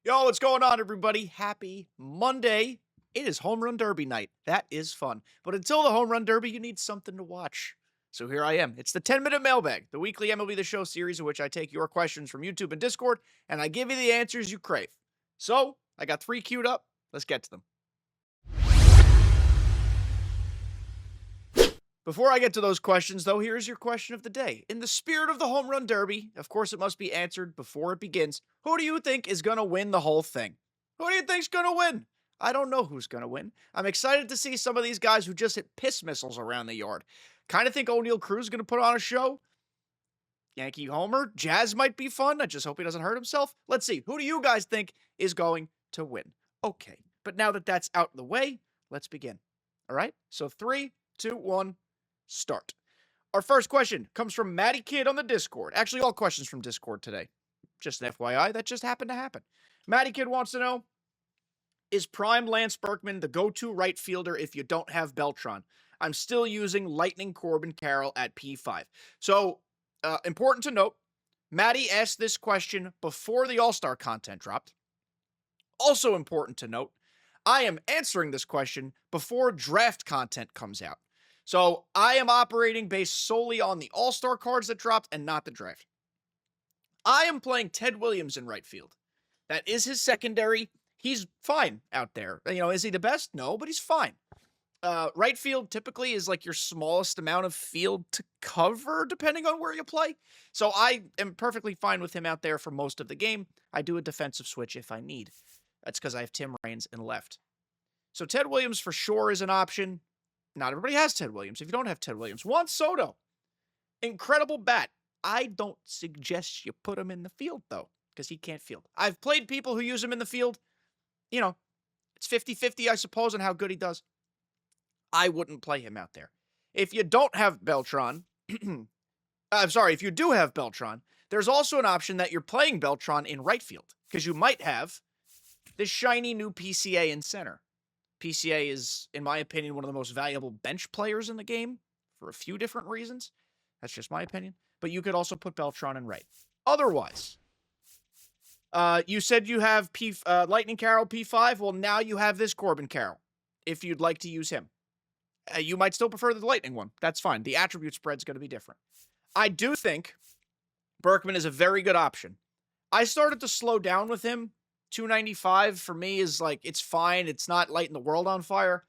Yo, what's going on, everybody? Happy Monday. It is Home Run Derby night. That is fun. But until the Home Run Derby, you need something to watch. So here I am. It's the 10 Minute Mailbag, the weekly MLB The Show series in which I take your questions from YouTube and Discord, and I give you the answers you crave. So, I got 3 queued up. Let's get to them. Before I get to those questions, though, here's your question of the day. In the spirit of the Home Run Derby, of course it must be answered before it begins, who do you think is going to win the whole thing? Who do you think's going to win? I don't know who's going to win. I'm excited to see some of these guys who just hit piss missiles around the yard. Kind of think KREW's going to put on a show. Yankee Homer. Jazz might be fun. I just hope he doesn't hurt himself. Let's see. Who do you guys think is going to win? Okay. But now that that's out of the way, let's begin. All right? So 3, 2, 1. Start. Our first question comes from Matty Kid on the Discord. Actually, all questions from Discord today. Just an FYI, that just happened to happen. Matty Kid wants to know, is prime Lance Berkman the go-to right fielder if you don't have Beltran? I'm still using Lightning Corbin Carroll at P5. So, important to note, Matty asked this question before the All-Star content dropped. Also important to note, I am answering this question before draft content comes out. So I am operating based solely on the All-Star cards that dropped and not the draft. I am playing Ted Williams in right field. That is his secondary. He's fine out there. Is he the best? No, but he's fine. Right field typically is like your smallest amount of field to cover, depending on where you play. So I am perfectly fine with him out there for most of the game. I do a defensive switch if I need. That's because I have Tim Raines in left. So Ted Williams for sure is an option. Not everybody has Ted Williams. If you don't have Ted Williams, Juan Soto, incredible bat. I don't suggest you put him in the field, though, because he can't field. I've played people who use him in the field. It's 50-50, I suppose, on how good he does. I wouldn't play him out there. If you don't have Beltran, if you do have Beltran, there's also an option that you're playing Beltran in right field, because you might have this shiny new PCA in center. PCA is, in my opinion, one of the most valuable bench players in the game for a few different reasons. That's just my opinion. But you could also put Beltran in right. Otherwise, you said you have Lightning Carroll P5. Well, now you have this Corbin Carroll, if you'd like to use him. You might still prefer the Lightning one. That's fine. The attribute spread's going to be different. I do think Berkman is a very good option. I started to slow down with him. 295 for me is like, it's fine. It's not lighting the world on fire.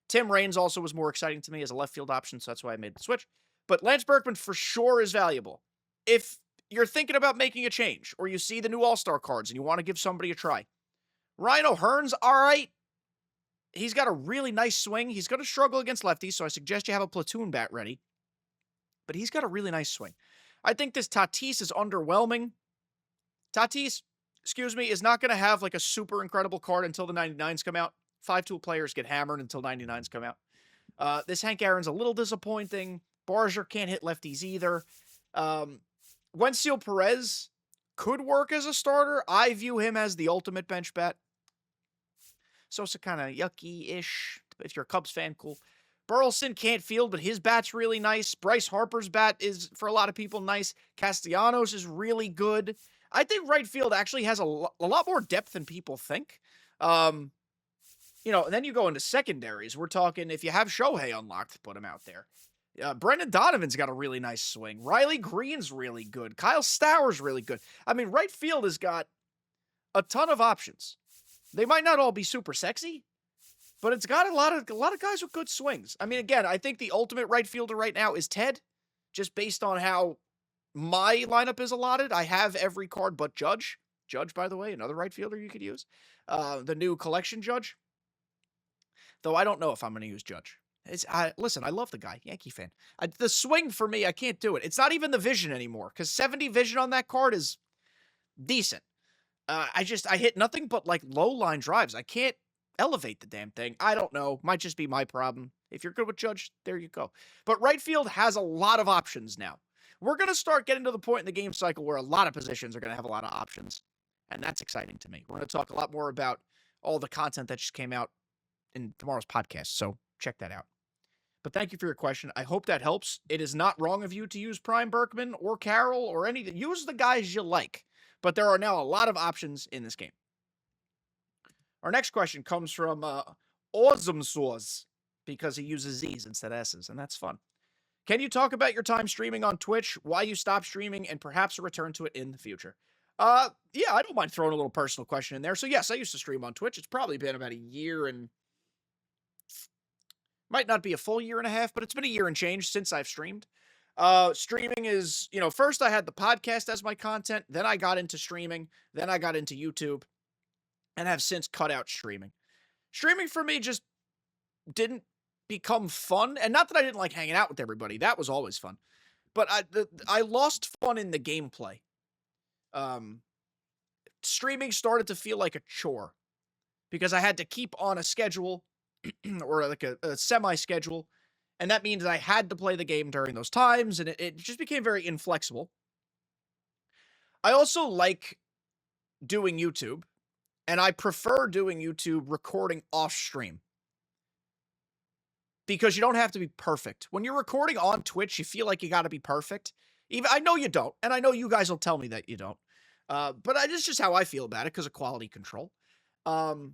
Tim Raines also was more exciting to me as a left field option, so that's why I made the switch. But Lance Berkman for sure is valuable. If you're thinking about making a change, or you see the new All-Star cards and you want to give somebody a try, Ryan O'Hearn's all right. He's got a really nice swing. He's going to struggle against lefties, so I suggest you have a platoon bat ready. But he's got a really nice swing. I think this Tatis is underwhelming. Tatis, is not going to have like a super incredible card until the 99s come out. 5-tool players get hammered until 99s come out. This Hank Aaron's a little disappointing. Barger can't hit lefties either. Wensiel Perez could work as a starter. I view him as the ultimate bench bat. Sosa kind of yucky-ish. If you're a Cubs fan, cool. Burleson can't field, but his bat's really nice. Bryce Harper's bat is, for a lot of people, nice. Castellanos is really good. I think right field actually has a lot more depth than people think. And then you go into secondaries. We're talking, if you have Shohei unlocked, put him out there. Brendan Donovan's got a really nice swing. Riley Green's really good. Kyle Stowers really good. I mean, right field has got a ton of options. They might not all be super sexy, but it's got a lot of guys with good swings. I mean, again, I think the ultimate right fielder right now is Ted, just based on how my lineup is allotted. I have every card but Judge. Judge, by the way, another right fielder you could use. The new collection Judge. Though I don't know if I'm going to use Judge. Listen, I love the guy, Yankee fan. The swing for me, I can't do it. It's not even the vision anymore, because 70 vision on that card is decent. I hit nothing but like low line drives. I can't elevate the damn thing. I don't know. Might just be my problem. If you're good with Judge, there you go. But right field has a lot of options now. We're going to start getting to the point in the game cycle where a lot of positions are going to have a lot of options. And that's exciting to me. We're going to talk a lot more about all the content that just came out in tomorrow's podcast. So check that out. But thank you for your question. I hope that helps. It is not wrong of you to use Prime Berkman or Carroll or anything. Use the guys you like. But there are now a lot of options in this game. Our next question comes from Awesome Sauce because he uses Z's instead of S's, and that's fun. Can you talk about your time streaming on Twitch, why you stopped streaming, and perhaps a return to it in the future? Yeah, I don't mind throwing a little personal question in there. So yes, I used to stream on Twitch. It's probably been about a year and might not be a full year and a half, but it's been a year and change since I've streamed. Streaming is, first I had the podcast as my content, then I got into streaming, then I got into YouTube, and have since cut out streaming. Streaming for me just didn't become fun, and not that I didn't like hanging out with everybody. That was always fun. But I lost fun in the gameplay. Streaming started to feel like a chore because I had to keep on a schedule or like a semi-schedule, and that means I had to play the game during those times, and it just became very inflexible. I also like doing YouTube, and I prefer doing YouTube recording off stream because you don't have to be perfect. When you're recording on Twitch, you feel like you got to be perfect. Even I know you don't, and I know you guys will tell me that you don't. But it's just how I feel about it because of quality control. And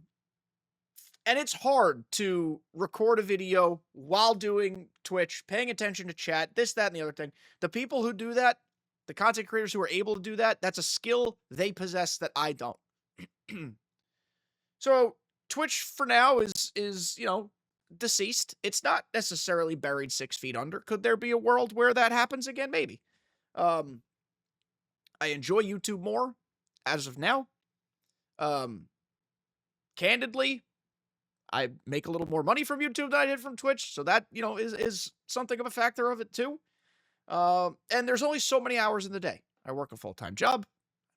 it's hard to record a video while doing Twitch, paying attention to chat, this, that, and the other thing. The people who do that, the content creators who are able to do that, that's a skill they possess that I don't. So Twitch for now is deceased. It's not necessarily buried 6 feet under. Could there be a world where that happens again? Maybe. I enjoy YouTube more as of now. Candidly, I make a little more money from YouTube than I did from Twitch, so that, is something of a factor of it too. And there's only so many hours in the day. I work a full-time job,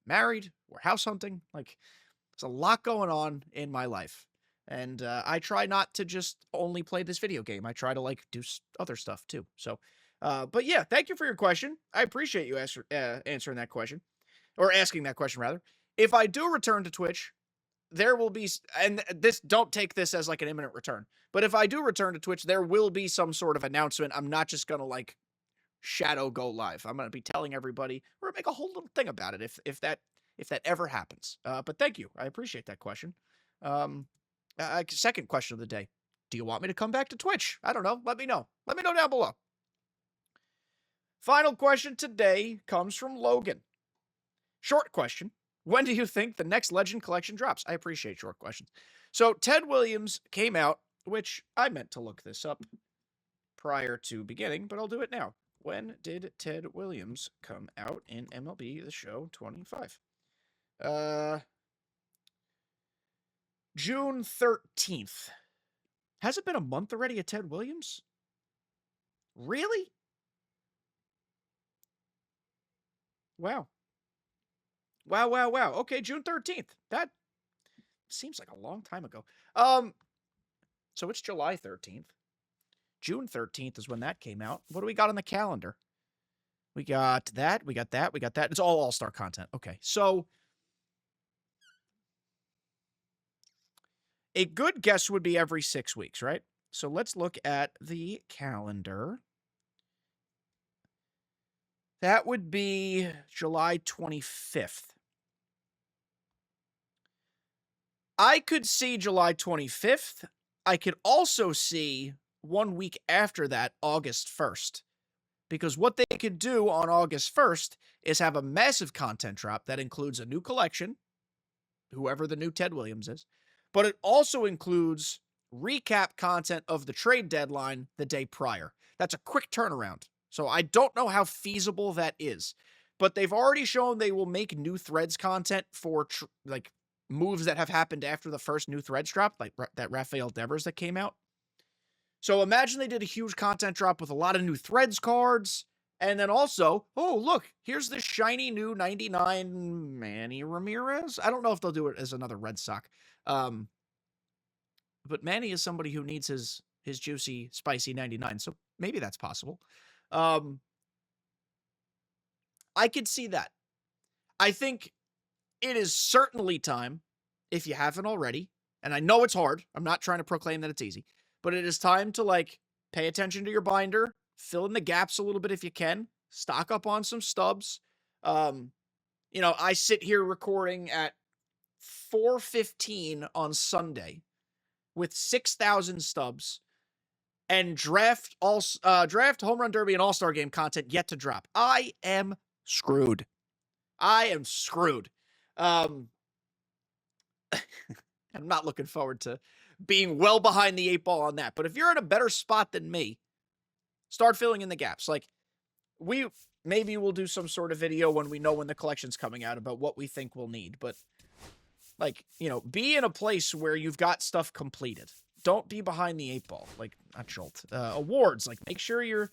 married, we're house hunting. Like, there's a lot going on in my life. And I try not to just only play this video game. I try to, do other stuff too. So, but yeah, thank you for your question. I appreciate you answering that question. Or asking that question, rather. If I do return to Twitch, there will be, and don't take this as like an imminent return, but if I do return to Twitch, there will be some sort of announcement. I'm not just going to shadow go live. I'm going to be telling everybody or make a whole little thing about it if that ever happens. But thank you. I appreciate that question. Second question of the day. Do you want me to come back to Twitch? I don't know. Let me know. Let me know down below. Final question today comes from Logan. Short question. When do you think the next Legend Collection drops? I appreciate short questions. So Ted Williams came out, which I meant to look this up prior to beginning, but I'll do it now. When did Ted Williams come out in MLB The Show 25? June 13th. Has it been a month already at Ted Williams? Really? Wow. Wow. Okay, June 13th. That seems like a long time ago. So it's July 13th. June 13th is when that came out. What do we got on the calendar? We got that. It's all All-Star content. Okay, so a good guess would be every 6 weeks, right? So let's look at the calendar. That would be July 25th. I could see July 25th. I could also see 1 week after that, August 1st. Because what they could do on August 1st is have a massive content drop that includes a new collection, whoever the new Ted Williams is, but it also includes recap content of the trade deadline the day prior. That's a quick turnaround. So I don't know how feasible that is, but they've already shown they will make new Threads content for moves that have happened after the first new Threads drop, like that Rafael Devers that came out. So imagine they did a huge content drop with a lot of new Threads cards, and then also, oh, look, here's this shiny new 99 Manny Ramirez. I don't know if they'll do it as another Red Sox. But Manny is somebody who needs his juicy, spicy 99, so maybe that's possible. I could see that. I think it is certainly time, if you haven't already, and I know it's hard. I'm not trying to proclaim that it's easy, but it is time to pay attention to your binder, fill in the gaps a little bit if you can, stock up on some stubs. I sit here recording at 4:15 on Sunday with 6,000 stubs and draft home run derby and all-star game content yet to drop. I am screwed. I'm not looking forward to being well behind the 8 ball on that. But if you're in a better spot than me, start filling in the gaps. Like, maybe we'll do some sort of video when we know when the collection's coming out about what we think we'll need. But, like, be in a place where you've got stuff completed. Don't be behind the 8 ball. Like, not Jolt. Awards. Like, make sure you're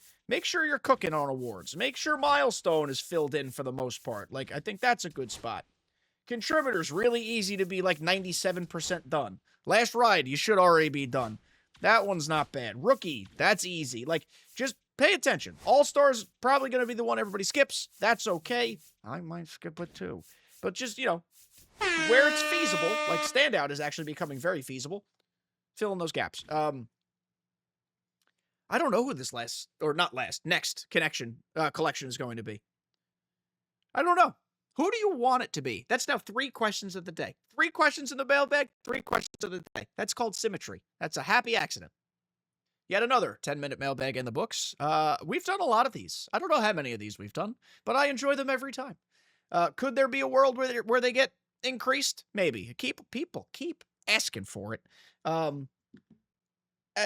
cooking on awards. Make sure Milestone is filled in for the most part. Like, I think that's a good spot. Contributors, really easy to be like 97% done. Last Ride, you should already be done. That one's not bad. Rookie, that's easy. Like, just pay attention. All-Stars probably going to be the one everybody skips. That's okay. I might skip it too. But just, where it's feasible, like Standout is actually becoming very feasible, fill in those gaps. I don't know who this next collection is going to be. I don't know. Who do you want it to be? That's now 3 questions of the day. 3 questions in the mailbag, 3 questions of the day. That's called symmetry. That's a happy accident. Yet another 10-minute mailbag in the books. We've done a lot of these. I don't know how many of these we've done, but I enjoy them every time. Could there be a world where they get increased? Maybe. Keep asking for it.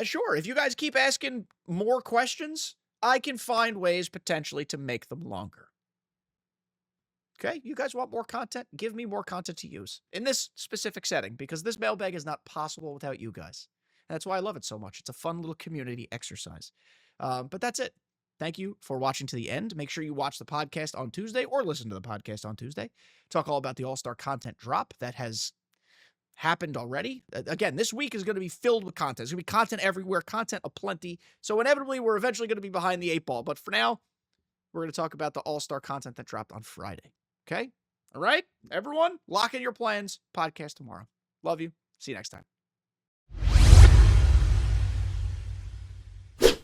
Sure, if you guys keep asking more questions, I can find ways potentially to make them longer. Okay, you guys want more content? Give me more content to use in this specific setting, because this mailbag is not possible without you guys. And that's why I love it so much. It's a fun little community exercise. But that's it. Thank you for watching to the end. Make sure you watch the podcast on Tuesday or listen to the podcast on Tuesday. Talk all about the All-Star content drop that has happened already. Again, this week is going to be filled with content. There's going to be content everywhere, content aplenty. So inevitably, we're eventually going to be behind the 8 ball. But for now, we're going to talk about the All-Star content that dropped on Friday. Okay? All right? Everyone, lock in your plans. Podcast tomorrow. Love you. See you next time.